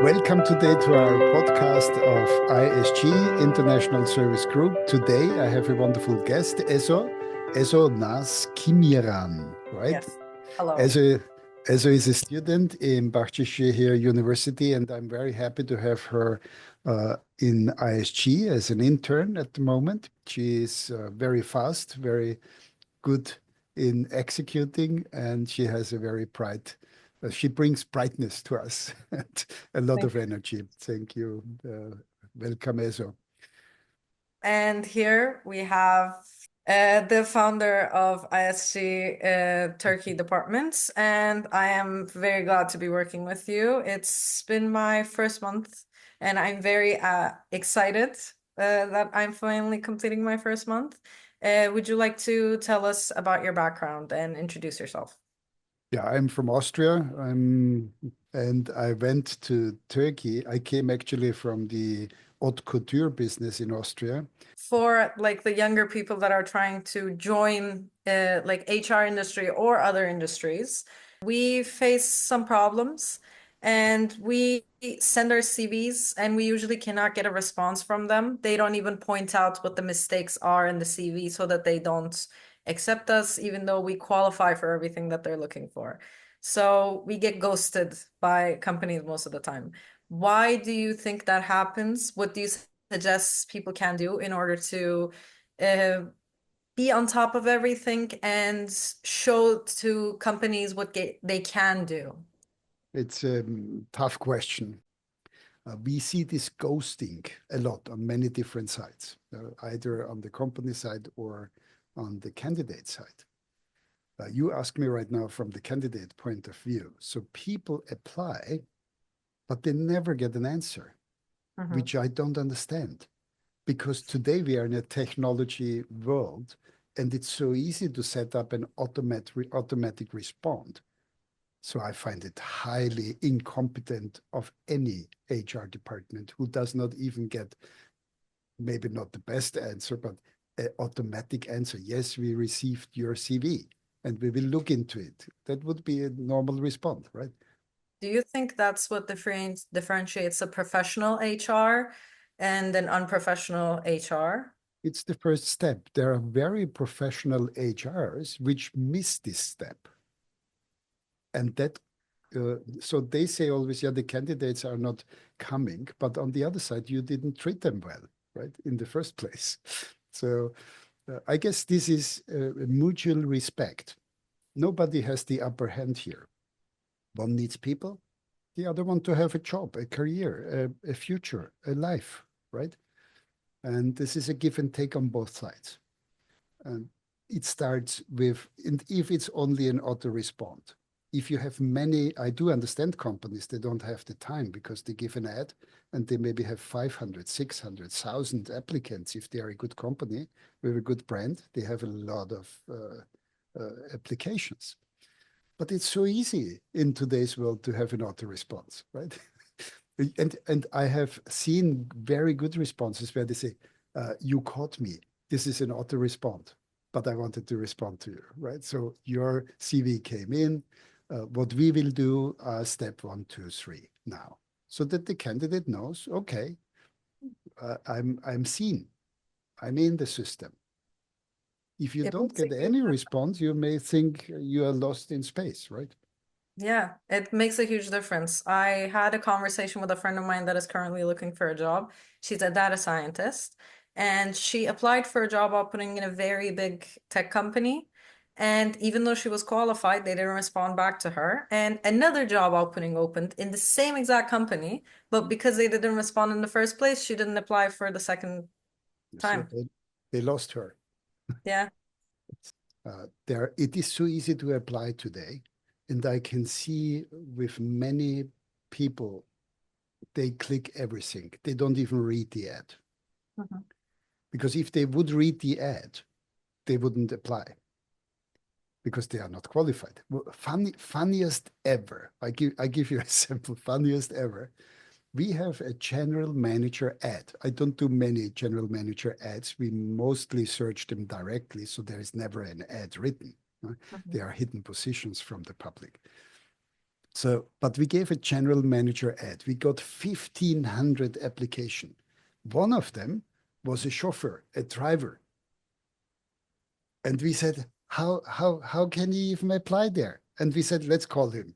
Welcome today to our podcast of ISG, International Service Group. Today I have a wonderful guest, Ezo Naz Kimiran, right? Yes. Hello. Ezo is a student in Bahçeşehir University, and I'm very happy to have her in ISG as an intern at the moment. She is very fast, very good in executing, and she has a very bright she brings brightness to us and a lot Thank of energy. Thank you. Welcome, Ezo. And here we have the founder of ISG Turkey departments, and I am very glad to be working with you. It's been my first month, and I'm very excited that I'm finally completing my first month. Would you like to tell us about your background and introduce yourself? Yeah, I'm from Austria. And I went to Turkey. I came actually from the haute couture business in Austria. For like the younger people that are trying to join like HR industry or other industries, we face some problems and we send our CVs and we usually cannot get a response from them. They don't even point out what the mistakes are in the CV so that they don't accept us, even though we qualify for everything that they're looking for. So we get ghosted by companies most of the time. Why do you think that happens? What do you suggest people can do in order to uh, be on top of everything and show to companies what they can do? It's a tough question. We see this ghosting a lot on many different sides, either on the company side or on the candidate side. You ask me right now from the candidate point of view. So people apply, but they never get an answer, which I don't understand. Because today we are in a technology world, and it's so easy to set up an automatic response. So I find it highly incompetent of any HR department who does not even get maybe not the best answer, but an automatic answer. Yes, we received your CV and we will look into it. That would be a normal response, right? Do you think that's what differentiates a professional HR and an unprofessional HR? It's the first step. There are very professional HRs which miss this step. And so they say always, yeah, the candidates are not coming, but on the other side, you didn't treat them well, right, in the first place. So I guess this is a mutual respect. Nobody has the upper hand here. One needs people, the other one to have a job, a career, a future, a life, right? And this is a give and take on both sides. And it starts with, and if it's only an auto respond, if you have many, I do understand companies, they don't have the time because they give an ad and they maybe have 500, 600,000 applicants. If they are a good company with a good brand, they have a lot of applications. But it's so easy in today's world to have an auto response, right? And I have seen very good responses where they say, you caught me. This is an auto response, but I wanted to respond to you, right? So your CV came in. What we will do, step 1, 2, 3 now, so that the candidate knows, okay, I'm seen. I'm in the system. If you don't get any response, you may think you are lost in space, right? Yeah, it makes a huge difference. I had a conversation with a friend of mine that is currently looking for a job. She's a data scientist, and she applied for a job opening in a very big tech company. And even though she was qualified, they didn't respond back to her. And another job opening opened in the same exact company, but because they didn't respond in the first place, she didn't apply for the second So time. they lost her. Yeah. It is so easy to apply today. And I can see with many people, they click everything. They don't even read the ad. Because if they would read the ad, they wouldn't apply because they are not qualified. Funniest ever. I give you a sample, funniest ever. We have a general manager ad. I don't do many general manager ads. We mostly search them directly, so there is never an ad written. Right? They are hidden positions from the public. So, but we gave a general manager ad. We got 1,500 application. One of them was a chauffeur, a driver. And we said, how can he even apply there? And we said, let's call him.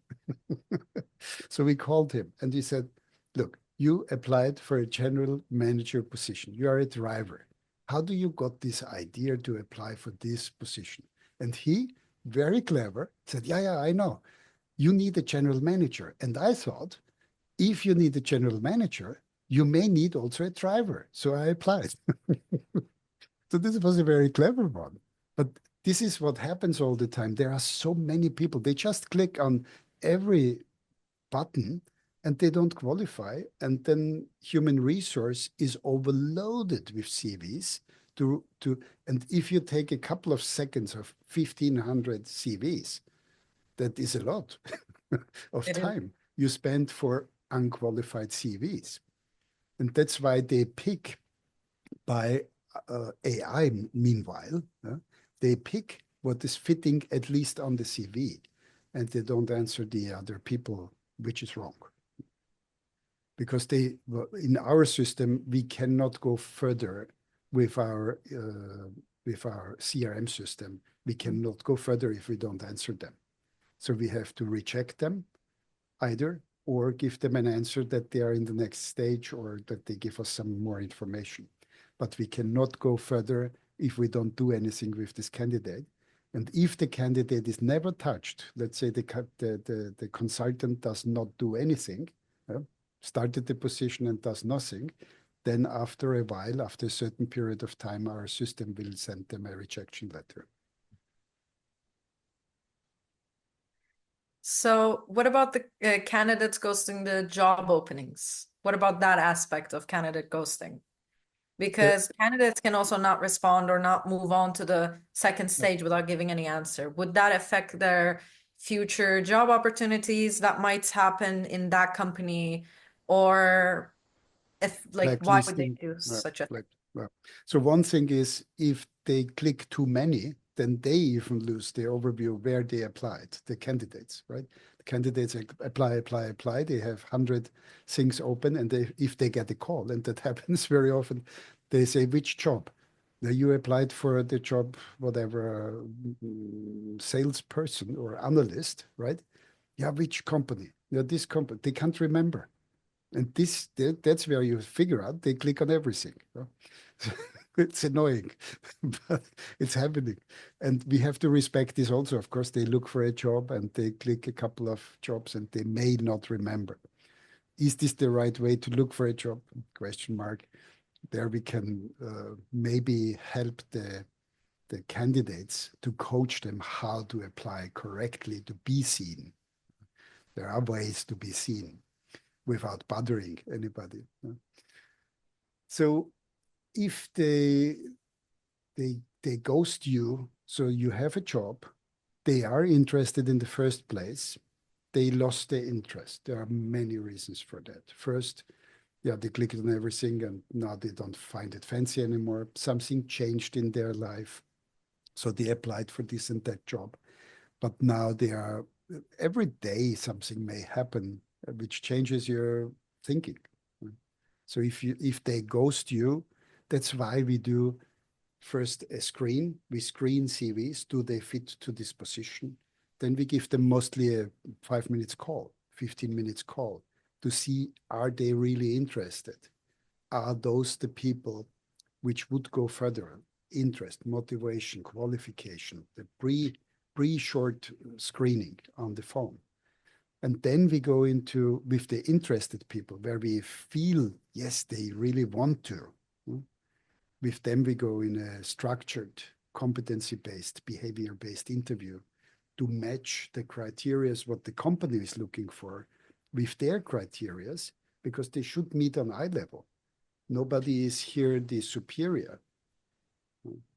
So we called him and we said, look, you applied for a general manager position. You are a driver. How do you got this idea to apply for this position? And he, very clever, said, yeah, I know. You need a general manager. And I thought, if you need a general manager, you may need also a driver. So I applied. So this was a very clever one. But this is what happens all the time. There are so many people. They just click on every button and they don't qualify. And then human resource is overloaded with CVs and if you take a couple of seconds of 1,500 CVs, that is a lot of time you spend for unqualified CVs. And that's why they pick by AI, meanwhile, they pick what is fitting at least on the CV, and they don't answer the other people, which is wrong. Because in our system, we cannot go further with our CRM system. We cannot go further if we don't answer them. So we have to reject them either, or give them an answer that they are in the next stage or that they give us some more information. But we cannot go further if we don't do anything with this candidate. And if the candidate is never touched, let's say the consultant does not do anything, started the position and does nothing, then after a while, after a certain period of time, our system will send them a rejection letter. So what about the candidates ghosting the job openings? What about that aspect of candidate ghosting? Because candidates can also not respond or not move on to the second stage without giving any answer. Would that affect their future job opportunities that might happen in that company? Or if why would they do such a thing? So one thing is if they click too many, then they even lose the overview where they applied, the candidates, right? The candidates apply. They have 100 things open, and if they get a call, and that happens very often, they say, which job? Now you applied for the job, whatever, salesperson or analyst, right? Yeah, which company? Yeah, this company. They can't remember. And that's where you figure out they click on everything. It's annoying, but it's happening. And we have to respect this also. Of course, they look for a job and they click a couple of jobs and they may not remember. Is this the right way to look for a job? Question mark. There we can maybe help the candidates to coach them how to apply correctly to be seen. There are ways to be seen without bothering anybody. So if they ghost you, so you have a job, they are interested in the first place, they lost their interest. There are many reasons for that. First, yeah, they clicked on everything and now they don't find it fancy anymore. Something changed in their life. So they applied for this and that job. But now every day something may happen which changes your thinking. So if they ghost you, that's why we do first a screen. We screen CVs. Do they fit to this position? Then we give them mostly a 5 minutes call, 15 minutes call to see, are they really interested? Are those the people which would go further? Interest, motivation, qualification, the pre-short screening on the phone. And then we go into with the interested people where we feel, yes, they really want to. With them, we go in a structured, competency-based, behavior-based interview to match the criteria, what the company is looking for with their criteria, because they should meet on eye level. Nobody is here the superior.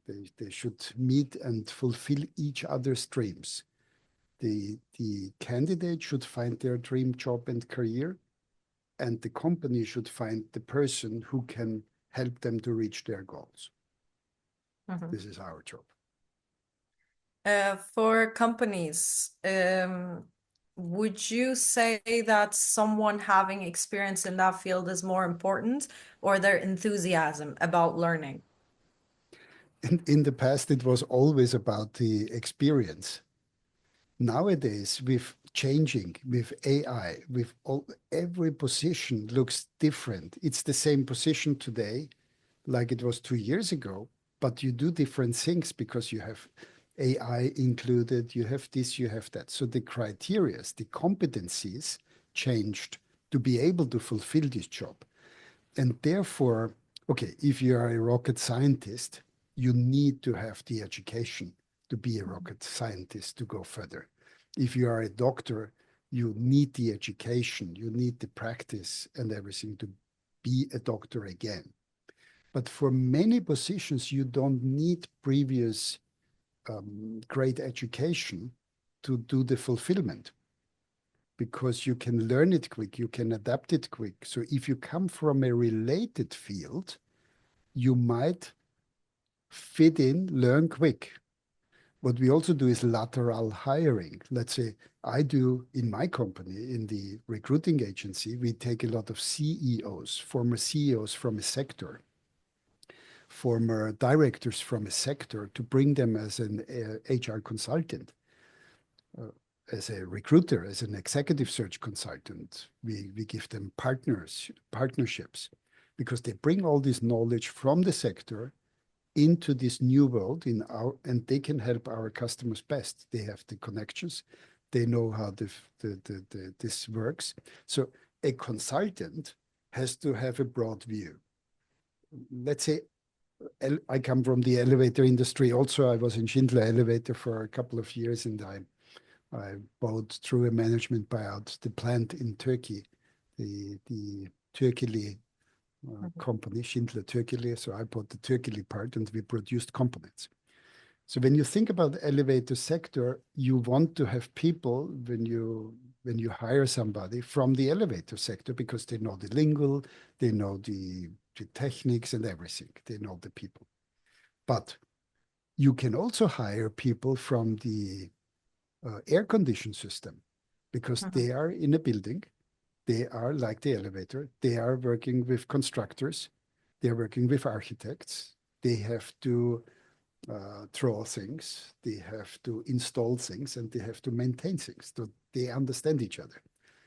They should meet and fulfill each other's dreams. The candidate should find their dream job and career, and the company should find the person who can help them to reach their goals. This is our job. For companies, would you say that someone having experience in that field is more important, or their enthusiasm about learning? In the past, it was always about the experience. Nowadays, with changing, with AI, with all, every position looks different. It's the same position today, like it was 2 years ago, but you do different things because you have AI included, you have this, you have that. So the criteria, the competencies changed to be able to fulfill this job. And therefore, okay, if you are a rocket scientist, you need to have the education to be a rocket scientist to go further. If you are a doctor, you need the education, you need the practice and everything to be a doctor again. But for many positions, you don't need previous great education to do the fulfillment because you can learn it quick, you can adapt it quick. So if you come from a related field, you might fit in, learn quick. What we also do is lateral hiring. Let's say I do in my company, in the recruiting agency, we take a lot of CEOs, former CEOs from a sector, former directors from a sector to bring them as an HR consultant, as a recruiter, as an executive search consultant. We give them partnerships because they bring all this knowledge from the sector into this new world and they can help our customers best. They have the connections. They know how this works. So a consultant has to have a broad view. Let's say I come from the elevator industry. Also, I was in Schindler Elevator for a couple of years, and I bought through a management buyout the plant in Turkey, the Türkeli company, Schindler Türkeli. So I bought the Türkeli part, and we produced components. So when you think about the elevator sector, you want to have people when you hire somebody from the elevator sector because they know the lingo, they know the techniques and everything. They know the people. But you can also hire people from the air condition system because they are in a building. They are like the elevator. They are working with constructors. They're working with architects. They have to draw things. They have to install things, and they have to maintain things. So they understand each other.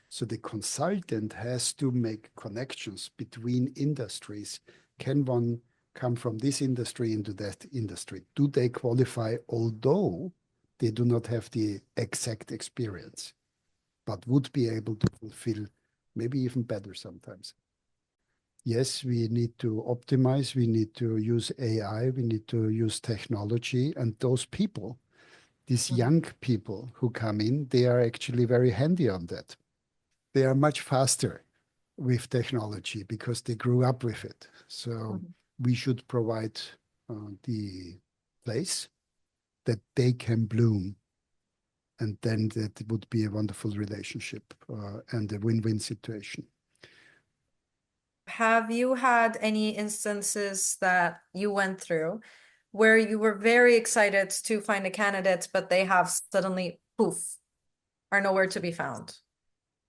So the consultant has to make connections between industries. Can one come from this industry into that industry? Do they qualify, although they do not have the exact experience, but would be able to fulfill maybe even better sometimes? Yes, we need to optimize. We need to use AI. We need to use technology. And those people, these young people who come in, they are actually very handy on that. They are much faster with technology because they grew up with it. So we should provide the place that they can bloom. And then that would be a wonderful relationship and a win-win situation. Have you had any instances that you went through where you were very excited to find a candidate, but they have suddenly, poof, are nowhere to be found?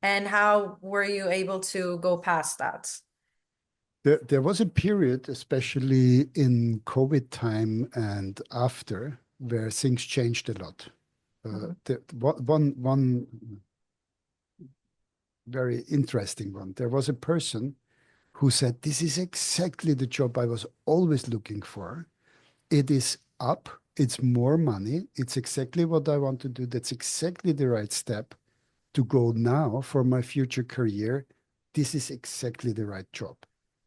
And how were you able to go past that? There was a period, especially in COVID time and after, where things changed a lot. One very interesting one. There was a person who said, "This is exactly the job I was always looking for. It is up. It's more money. It's exactly what I want to do. That's exactly the right step to go now for my future career. This is exactly the right job."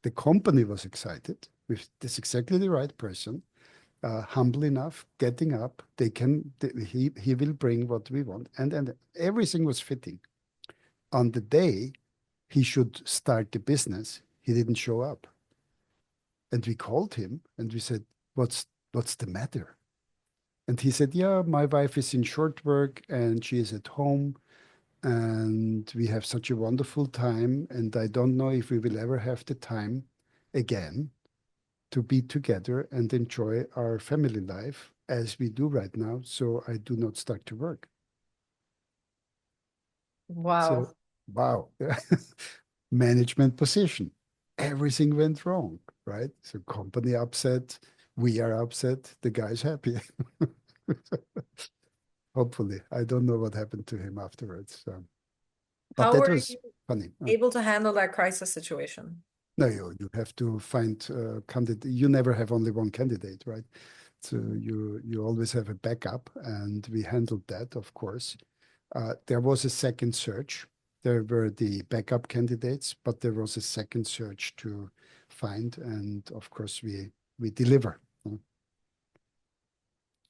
The company was excited with this exactly the right person, humble enough, getting up. He will bring what we want, and everything was fitting. On the day he should start the business, he didn't show up, and we called him and we said, "What's the matter?" And he said, "Yeah, my wife is in short work and she is at home, and we have such a wonderful time, and I don't know if we will ever have the time again to be together and enjoy our family life as we do right now, so I do not start to work." Wow. So, wow, management position. Everything went wrong, right? So company upset, we are upset, the guy's happy. Hopefully. I don't know what happened to him afterwards. But How that were was you funny. able to handle that crisis situation? No, you have to find candidate. You never have only one candidate, right? So you always have a backup, and we handled that, of course. There was a second search. There were the backup candidates, but there was a second search to find, and of course we deliver.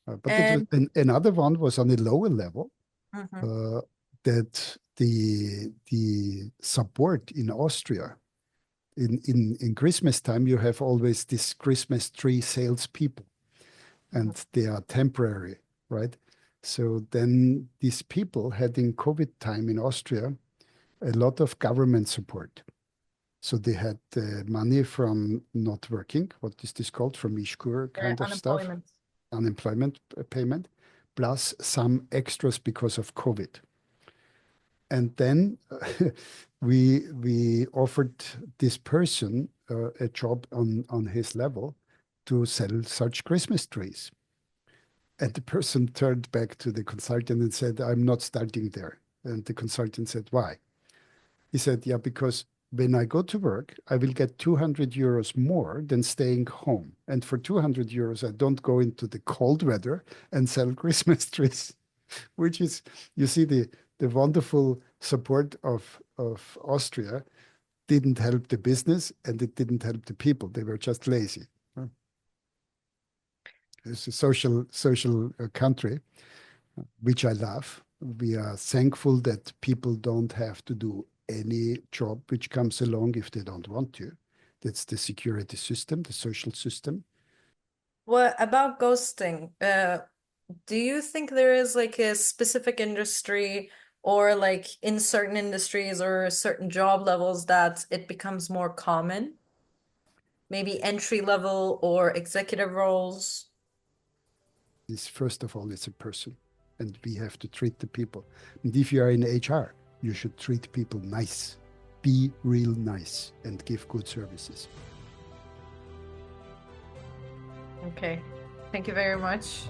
But it was, And another one was on a lower level, mhm, uh, that the support in Austria in Christmas time, you have always this Christmas tree salespeople, mhm. and they are temporary, right? So then these people had in COVID time in Austria a lot of government support. So they had money from not working, what is this called, from Ishkur kind of stuff, Unemployment. unemployment payment, plus some extras because of COVID. And then we offered this person a job on his level to sell such Christmas trees. And the person turned back to the consultant and said, I'm not starting there. And the consultant said, why? He said, yeah, because when I go to work, I will get 200 euros more than staying home. And for 200 euros, I don't go into the cold weather and sell Christmas trees, which is, you see, the wonderful support of Austria didn't help the business and it didn't help the people. They were just lazy. It's a social country, which I love. We are thankful that people don't have to do any job which comes along if they don't want to. That's the security system, the social system. What about ghosting? Do you think there is like a specific industry or like in certain industries or certain job levels that it becomes more common? Maybe entry level or executive roles? Is first of all, it's a person, and we have to treat the people. And if you are in HR, you should treat people nice, be real nice, and give good services. Okay. Thank you very much.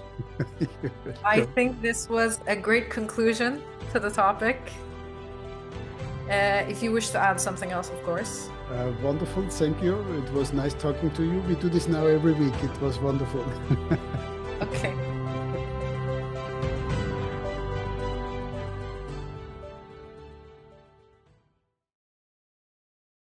I think this was a great conclusion to the topic. If you wish to add something else, of course. Wonderful, thank you. It was nice talking to you. We do this now every week. It was wonderful.